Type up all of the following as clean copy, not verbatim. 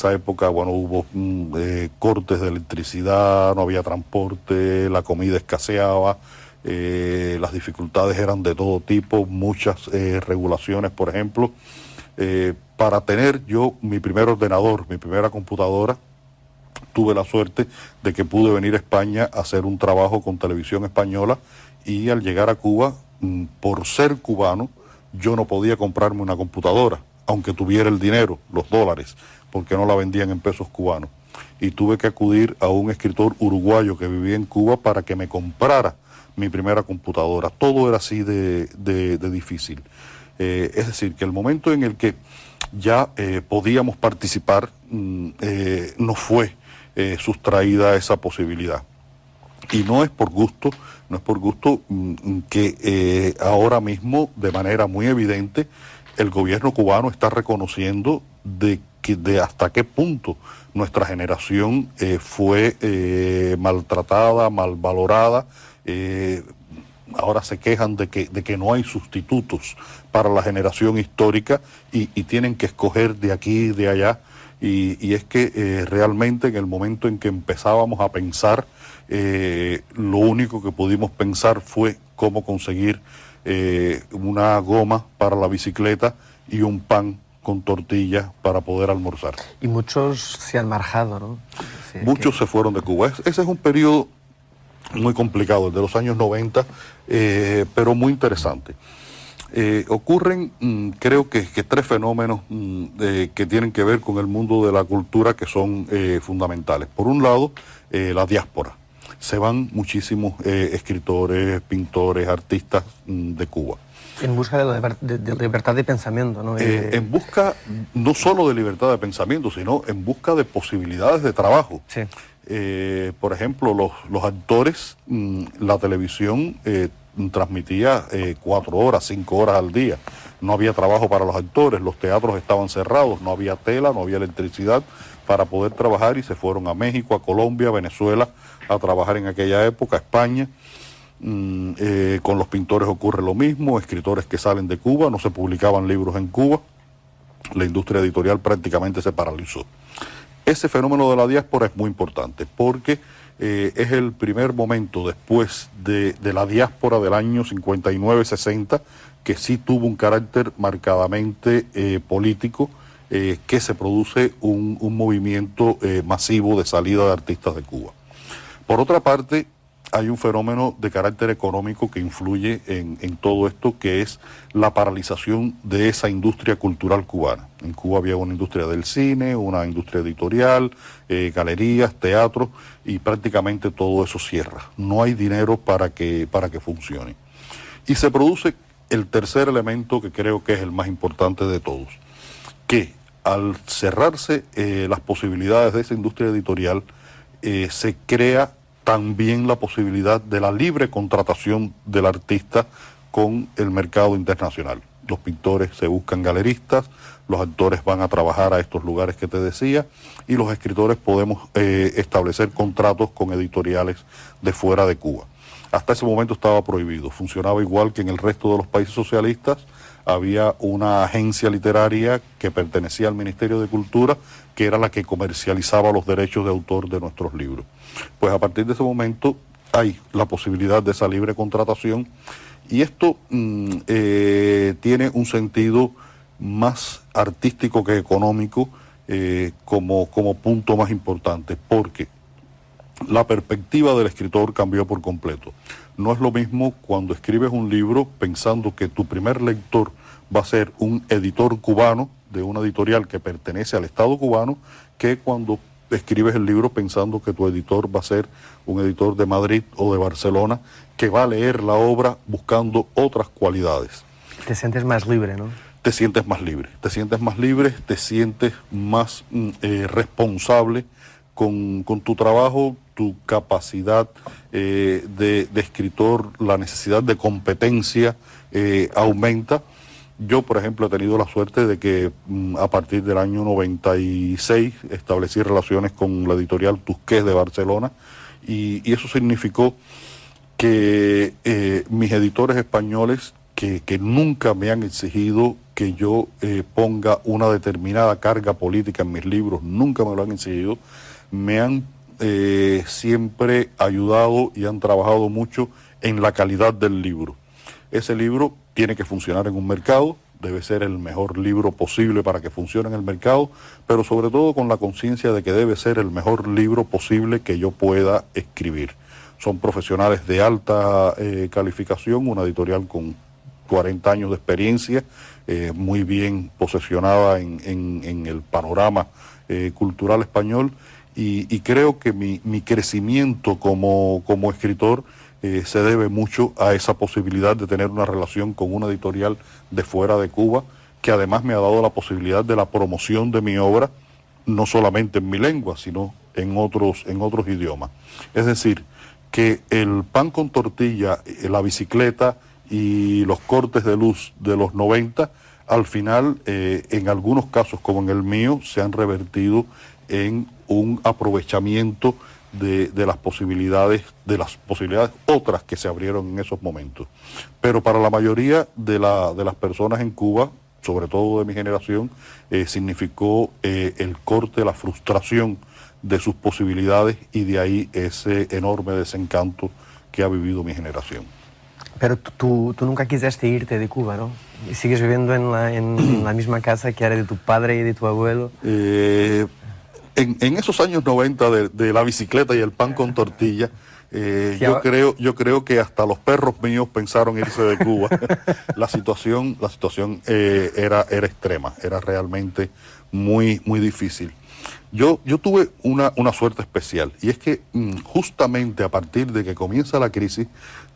esa época, bueno, hubo cortes de electricidad, no había transporte, la comida escaseaba, las dificultades eran de todo tipo, muchas regulaciones, por ejemplo. Para tener yo mi primer ordenador, mi primera computadora, tuve la suerte de que pude venir a España a hacer un trabajo con Televisión Española y al llegar a Cuba, por ser cubano, yo no podía comprarme una computadora, aunque tuviera el dinero, los dólares, porque no la vendían en pesos cubanos. Y tuve que acudir a un escritor uruguayo que vivía en Cuba para que me comprara mi primera computadora. Todo era así de difícil. Es decir, que el momento en el que ya podíamos participar, nos fue sustraída esa posibilidad. Y no es por gusto, no es por gusto que ahora mismo, de manera muy evidente, el gobierno cubano está reconociendo de hasta qué punto nuestra generación fue maltratada, mal valorada. Ahora se quejan de que no hay sustitutos para la generación histórica y tienen que escoger de aquí y de allá. Y es que realmente en el momento en que empezábamos a pensar, lo único que pudimos pensar fue cómo conseguir una goma para la bicicleta y un pan con tortillas para poder almorzar. Y muchos se han marchado, ¿no? Muchos se fueron de Cuba. Ese es un periodo muy complicado, el de los años 90, pero muy interesante. Ocurren, creo que tres fenómenos que tienen que ver con el mundo de la cultura que son fundamentales. Por un lado, la diáspora. Se van muchísimos escritores, pintores, artistas de Cuba. En busca de libertad de pensamiento, ¿no? En busca no solo de libertad de pensamiento, sino en busca de posibilidades de trabajo. Sí. Por ejemplo, los actores, la televisión transmitía 4 horas, 5 horas al día. No había trabajo para los actores, los teatros estaban cerrados, no había tela, no había electricidad para poder trabajar y se fueron a México, a Colombia, a Venezuela a trabajar en aquella época, a España. Con los pintores ocurre lo mismo, escritores que salen de Cuba, no se publicaban libros en Cuba, la industria editorial prácticamente se paralizó. Ese fenómeno de la diáspora es muy importante porque es el primer momento después de la diáspora del año 59-60 que sí tuvo un carácter marcadamente político, que se produce un movimiento masivo de salida de artistas de Cuba. Por otra parte, hay un fenómeno de carácter económico que influye en todo esto, que es la paralización de esa industria cultural cubana. En Cuba había una industria del cine, una industria editorial, galerías, teatros, y prácticamente todo eso cierra. No hay dinero para que funcione. Y se produce el tercer elemento que creo que es el más importante de todos, que al cerrarse las posibilidades de esa industria editorial, se crea también la posibilidad de la libre contratación del artista con el mercado internacional. Los pintores se buscan galeristas, los actores van a trabajar a estos lugares que te decía, y los escritores podemos establecer contratos con editoriales de fuera de Cuba. Hasta ese momento estaba prohibido, funcionaba igual que en el resto de los países socialistas. Había una agencia literaria que pertenecía al Ministerio de Cultura, que era la que comercializaba los derechos de autor de nuestros libros. Pues a partir de ese momento hay la posibilidad de esa libre contratación, y esto tiene un sentido más artístico que económico, como punto más importante, porque la perspectiva del escritor cambió por completo. No es lo mismo cuando escribes un libro pensando que tu primer lector va a ser un editor cubano de una editorial que pertenece al Estado cubano, que cuando escribes el libro pensando que tu editor va a ser un editor de Madrid o de Barcelona, que va a leer la obra buscando otras cualidades. Te sientes más libre, ¿no? Te sientes más libre, te sientes más responsable con tu trabajo, tu capacidad de escritor, la necesidad de competencia aumenta. Yo, por ejemplo, he tenido la suerte de que a partir del año 96 establecí relaciones con la editorial Tusqués de Barcelona, y eso significó que mis editores españoles, que nunca me han exigido que yo ponga una determinada carga política en mis libros, nunca me lo han exigido. Me han siempre ayudado y han trabajado mucho en la calidad del libro. Ese libro tiene que funcionar en un mercado, debe ser el mejor libro posible para que funcione en el mercado, pero sobre todo con la conciencia de que debe ser el mejor libro posible que yo pueda escribir. Son profesionales de alta calificación, una editorial con 40 años de experiencia, muy bien posesionada en el panorama cultural español, y creo que mi crecimiento como escritor se debe mucho a esa posibilidad de tener una relación con una editorial de fuera de Cuba, que además me ha dado la posibilidad de la promoción de mi obra, no solamente en mi lengua, sino en otros idiomas. Es decir, que el pan con tortilla, la bicicleta y los cortes de luz de los 90, al final, en algunos casos como en el mío, se han revertido en un aprovechamiento de las posibilidades otras que se abrieron en esos momentos. Pero para la mayoría de las personas en Cuba, sobre todo de mi generación, significó el corte, la frustración de sus posibilidades, y de ahí ese enorme desencanto que ha vivido mi generación. Pero tú nunca quisiste irte de Cuba, ¿no? Y sigues viviendo en la misma casa que era de tu padre y de tu abuelo. En esos años 90 de la bicicleta y el pan con tortilla, yo creo que hasta los perros míos pensaron irse de Cuba. La situación era extrema, era realmente muy, muy difícil. Yo tuve una suerte especial, y es que justamente a partir de que comienza la crisis,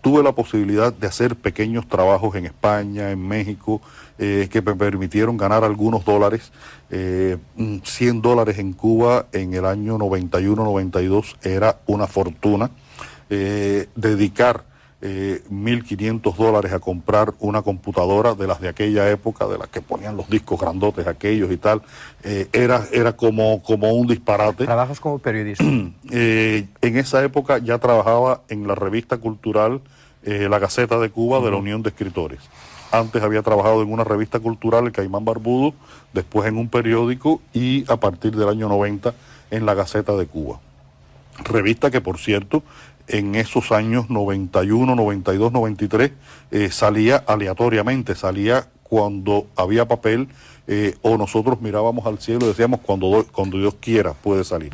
tuve la posibilidad de hacer pequeños trabajos en España, en México, que me permitieron ganar algunos dólares. $100 en Cuba en el año 91-92 era una fortuna. Dedicar $1.500 a comprar una computadora de las de aquella época, de las que ponían los discos grandotes aquellos y tal, era como un disparate. ¿Trabajas como periodista? En esa época ya trabajaba en la revista cultural La Gaceta de Cuba, de la Unión de Escritores. Antes había trabajado en una revista cultural, El Caimán Barbudo, después en un periódico, y a partir del año 90 en La Gaceta de Cuba. Revista que, por cierto, en esos años 91, 92, 93, salía aleatoriamente, salía cuando había papel, o nosotros mirábamos al cielo y decíamos, cuando Dios quiera puede salir.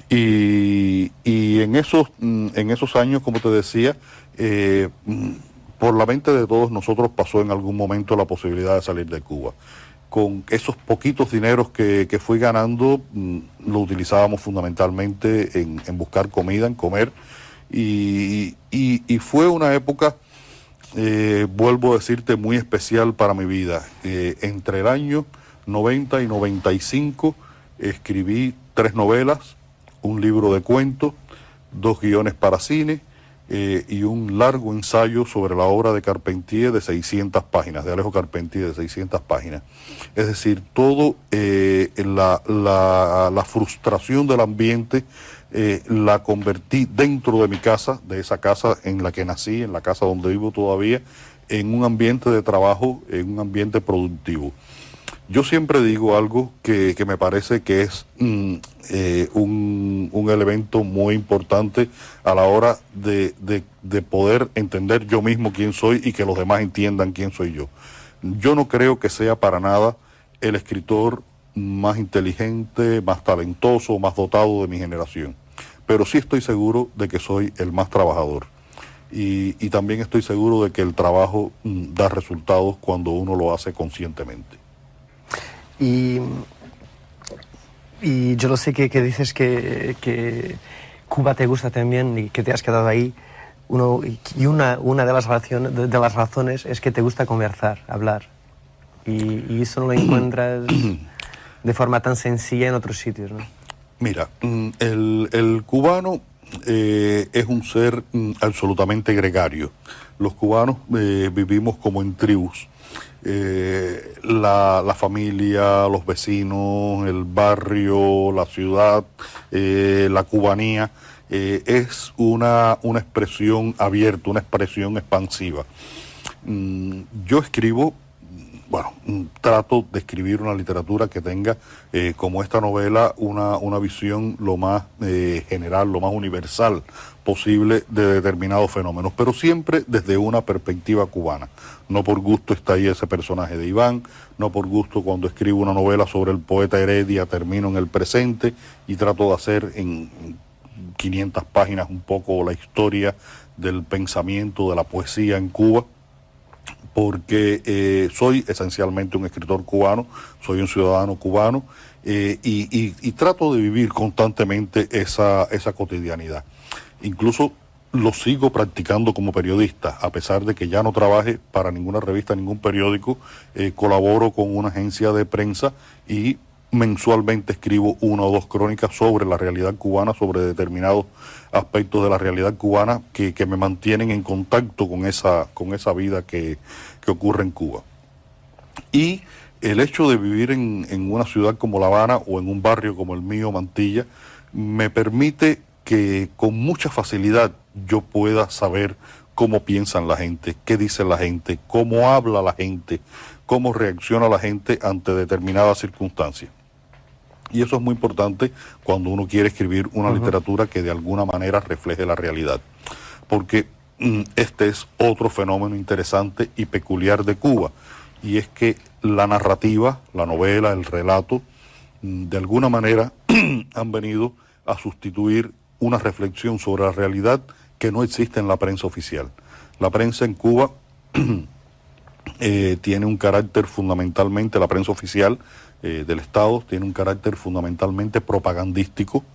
Y en esos años, como te decía, por la mente de todos nosotros pasó en algún momento la posibilidad de salir de Cuba. Con esos poquitos dineros que fui ganando, lo utilizábamos fundamentalmente en buscar comida, en comer, y fue una época, vuelvo a decirte, muy especial para mi vida. Entre el año 90 y 95 escribí 3 novelas, un libro de cuentos, 2 guiones para cine, y un largo ensayo sobre la obra de Carpentier de 600 páginas, de Alejo Carpentier, de 600 páginas. Es decir, todo la frustración del ambiente la convertí dentro de mi casa, de esa casa en la que nací, en la casa donde vivo todavía, en un ambiente de trabajo, en un ambiente productivo. Yo siempre digo algo que me parece que es un elemento muy importante a la hora de poder entender yo mismo quién soy y que los demás entiendan quién soy yo. Yo no creo que sea para nada el escritor más inteligente, más talentoso, más dotado de mi generación, pero sí estoy seguro de que soy el más trabajador. Y también estoy seguro de que el trabajo da resultados cuando uno lo hace conscientemente. Y yo lo sé que dices que Cuba te gusta también y que te has quedado ahí. Una de las razones es que te gusta conversar, hablar. Y eso no lo encuentras de forma tan sencilla en otros sitios, ¿no? Mira, el cubano es un ser absolutamente gregario. Los cubanos vivimos como en tribus. La familia, los vecinos, el barrio, la ciudad, la cubanía, es una expresión abierta, una expresión expansiva. Yo escribo Bueno, trato de escribir una literatura que tenga, como esta novela, una visión lo más general, lo más universal posible de determinados fenómenos, pero siempre desde una perspectiva cubana. No por gusto está ahí ese personaje de Iván, no por gusto cuando escribo una novela sobre el poeta Heredia termino en el presente y trato de hacer en 500 páginas un poco la historia del pensamiento, de la poesía en Cuba, porque soy esencialmente un escritor cubano, soy un ciudadano cubano y trato de vivir constantemente esa cotidianidad. Incluso lo sigo practicando como periodista, a pesar de que ya no trabaje para ninguna revista, ningún periódico, colaboro con una agencia de prensa y mensualmente escribo 1 o 2 crónicas sobre la realidad cubana, sobre determinados aspectos de la realidad cubana que me mantienen en contacto con esa vida que ocurre en Cuba. Y el hecho de vivir en una ciudad como La Habana o en un barrio como el mío, Mantilla, me permite que con mucha facilidad yo pueda saber cómo piensan la gente, qué dice la gente, cómo habla la gente, cómo reacciona la gente ante determinadas circunstancias. Y eso es muy importante cuando uno quiere escribir una literatura que de alguna manera refleje la realidad. Porque este es otro fenómeno interesante y peculiar de Cuba. Y es que la narrativa, la novela, el relato, de alguna manera han venido a sustituir una reflexión sobre la realidad que no existe en la prensa oficial. La prensa en Cuba tiene un carácter fundamentalmente, la prensa oficial del Estado tiene un carácter fundamentalmente propagandístico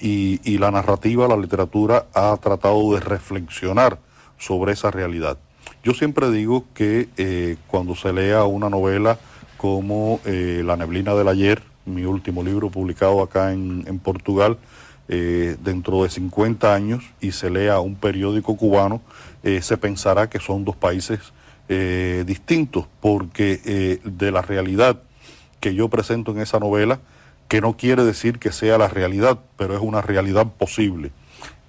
y la narrativa, la literatura ha tratado de reflexionar sobre esa realidad. Yo siempre digo que cuando se lea una novela como La neblina del ayer, mi último libro publicado acá en Portugal, dentro de 50 años y se lea un periódico cubano, se pensará que son dos países distintos, porque de la realidad que yo presento en esa novela, que no quiere decir que sea la realidad, pero es una realidad posible,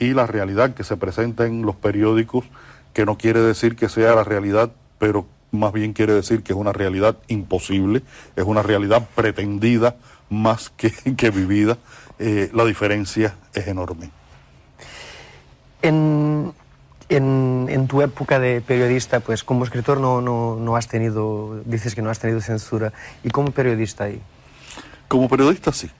y la realidad que se presenta en los periódicos, que no quiere decir que sea la realidad, pero más bien quiere decir que es una realidad imposible, es una realidad pretendida más que vivida. La diferencia es enorme. En tu época de periodista, pues como escritor no has tenido, dices que no has tenido censura, ¿y como periodista ahí? Como periodista sí.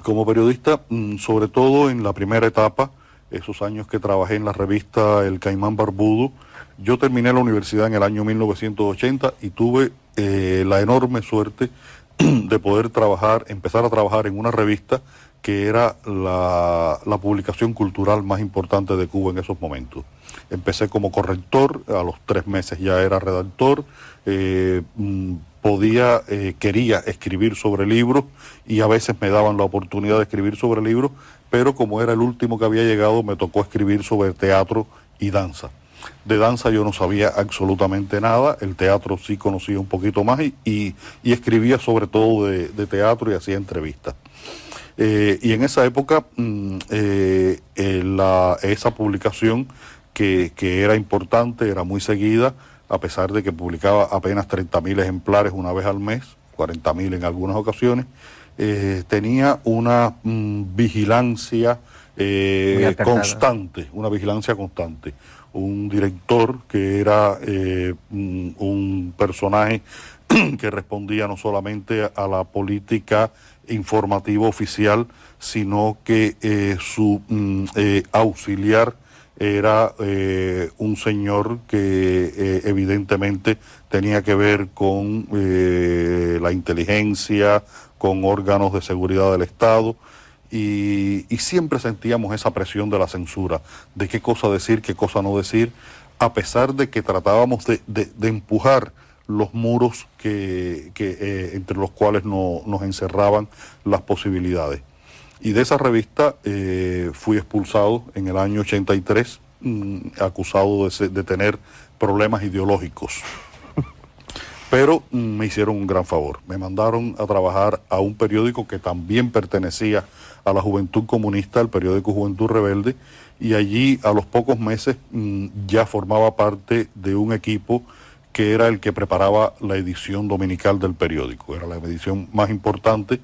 Como periodista, sobre todo en la primera etapa, esos años que trabajé en la revista El Caimán Barbudo, yo terminé la universidad en el año 1980 y tuve la enorme suerte de poder empezar a trabajar en una revista que era la publicación cultural más importante de Cuba en esos momentos. Empecé como corrector, a los 3 meses ya era redactor, quería escribir sobre libros y a veces me daban la oportunidad de escribir sobre libros, pero como era el último que había llegado, me tocó escribir sobre teatro y danza. De danza yo no sabía absolutamente nada, el teatro sí conocía un poquito más y escribía sobre todo de teatro y hacía entrevistas. Y en esa época esa publicación que era importante, era muy seguida, a pesar de que publicaba apenas 30.000 ejemplares una vez al mes, 40.000 en algunas ocasiones, tenía una vigilancia constante, un director que era un personaje que respondía no solamente a la política informativa oficial, sino que su auxiliar era un señor que evidentemente tenía que ver con la inteligencia, con órganos de seguridad del Estado, y siempre sentíamos esa presión de la censura, de qué cosa decir, qué cosa no decir, a pesar de que tratábamos de empujar los muros entre los cuales nos encerraban las posibilidades. Y de esa revista fui expulsado en el año 83, acusado de tener problemas ideológicos. Pero me hicieron un gran favor. Me mandaron a trabajar a un periódico que también pertenecía a la Juventud Comunista, el periódico Juventud Rebelde, y allí a los pocos meses ya formaba parte de un equipo que era el que preparaba la edición dominical del periódico. Era la edición más importante